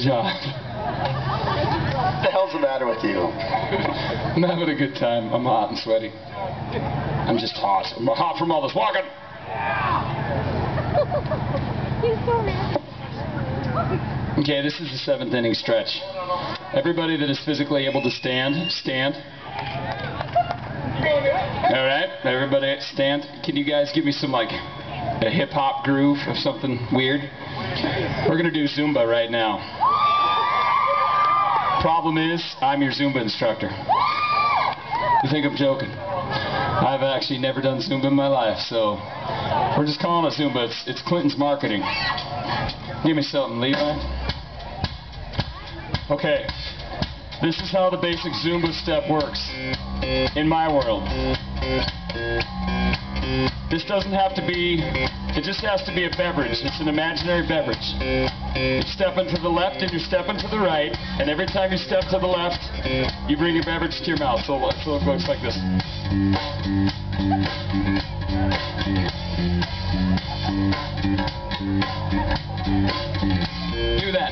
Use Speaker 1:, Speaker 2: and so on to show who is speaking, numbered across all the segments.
Speaker 1: job.
Speaker 2: What the hell's the matter with you?
Speaker 1: I'm having a good time. I'm hot and sweaty. I'm just hot. I'm hot from all this walking. Okay, this is the 7th inning stretch. Everybody that is physically able to stand, stand. All right, everybody stand. Can you guys give me some, like, a hip-hop groove of something weird? We're going to do Zumba right now. Problem is, I'm your Zumba instructor. You think I'm joking? I've actually never done Zumba in my life, so we're just calling it Zumba. It's Clinton's marketing. Give me something, Levi. Okay, this is how the basic Zumba step works in my world. This doesn't have to be, it just has to be a beverage. It's an imaginary beverage. You're stepping to the left and you're stepping to the right, and every time you step to the left, you bring your beverage to your mouth. So it looks like this. Do that.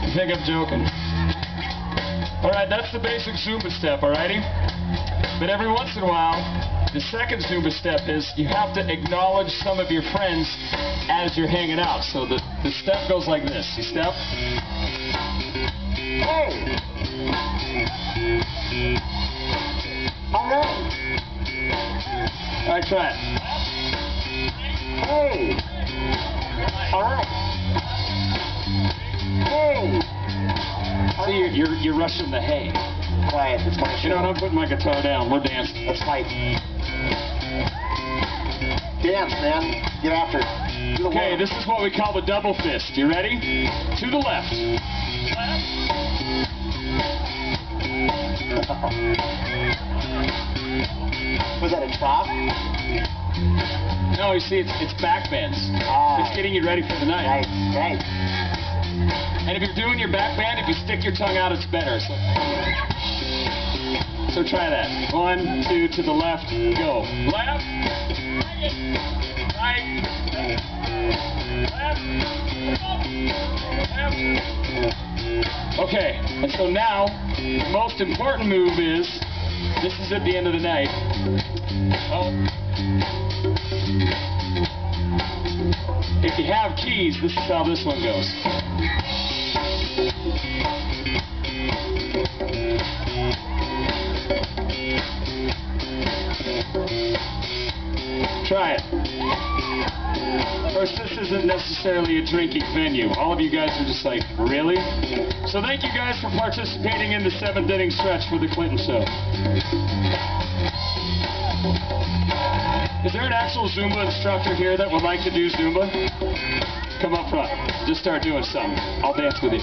Speaker 1: You think I'm joking? Alright, that's the basic Zumba step, alrighty? But every once in a while, the second Zumba step is you have to acknowledge some of your friends as you're hanging out. So the step goes like this. You step.
Speaker 2: Hey! Alright!
Speaker 1: Alright, try it.
Speaker 2: Hey! Alright! Hey!
Speaker 1: See, you're rushing the hay.
Speaker 2: Quiet, it's my show.
Speaker 1: You know, I'm putting my guitar down. We're dancing.
Speaker 2: Let's fight. Dance, man. Get after it.
Speaker 1: Okay, this is what we call the double fist. You ready? To the left.
Speaker 2: Was that a chop?
Speaker 1: No, you see, it's back bends. It's getting you ready for the night.
Speaker 2: Right, right.
Speaker 1: And if you're doing your back bend, if you stick your tongue out, it's better. So try that. 1, 2, to the left, go. Left, right, left, left. Okay, and so now, the most important move is, this is at the end of the night. If you have keys, this is how this one goes. Try it. Of course, this isn't necessarily a drinking venue. All of you guys are just like, really? So thank you guys for participating in the 7th inning stretch for the Clinton Show. Is there an actual Zumba instructor here that would like to do Zumba? Come up front. Just start doing something. I'll dance with you.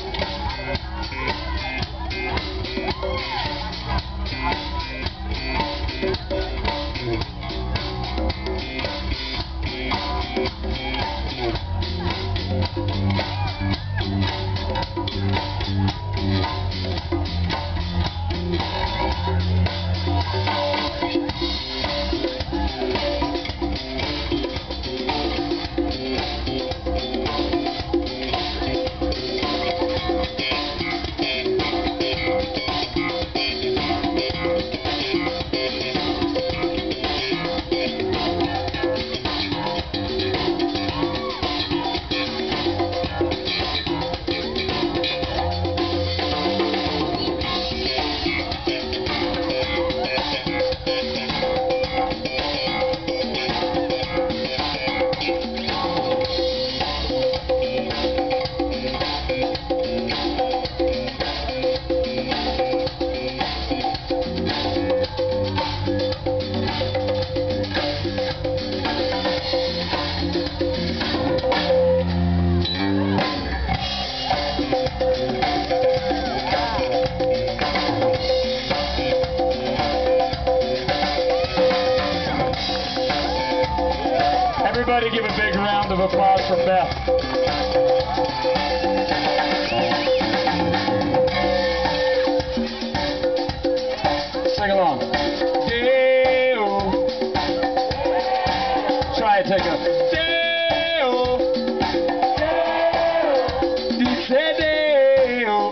Speaker 1: Everybody give a big round of applause for Beth. Sing along. Hey-oh. right, take a Dale. Dale.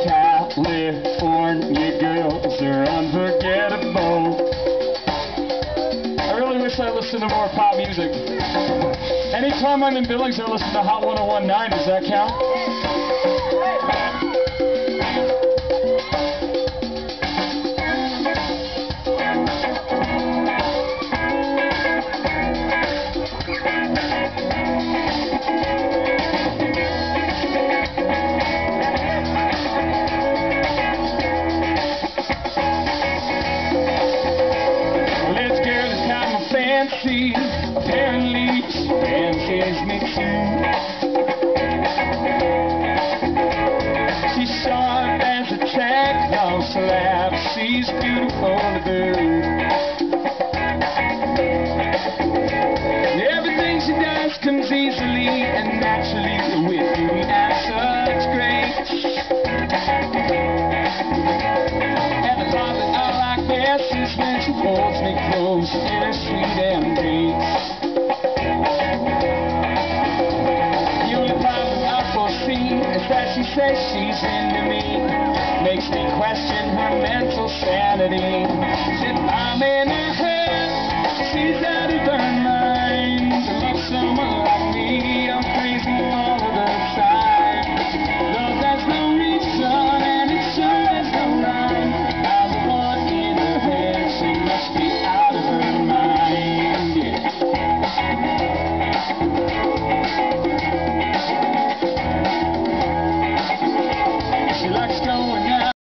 Speaker 1: California girls are unforgettable. I really wish I listened to more pop music. Anytime I'm in Billings, I listen to Hot 101.9. Does that count? Apparently she fancies me too. She's sharp as a track, no slap. She's beautiful to boot. Everything she does comes easily and naturally with beauty and such grace. And the thought that I like best is when she holds me close in her sweet embrace.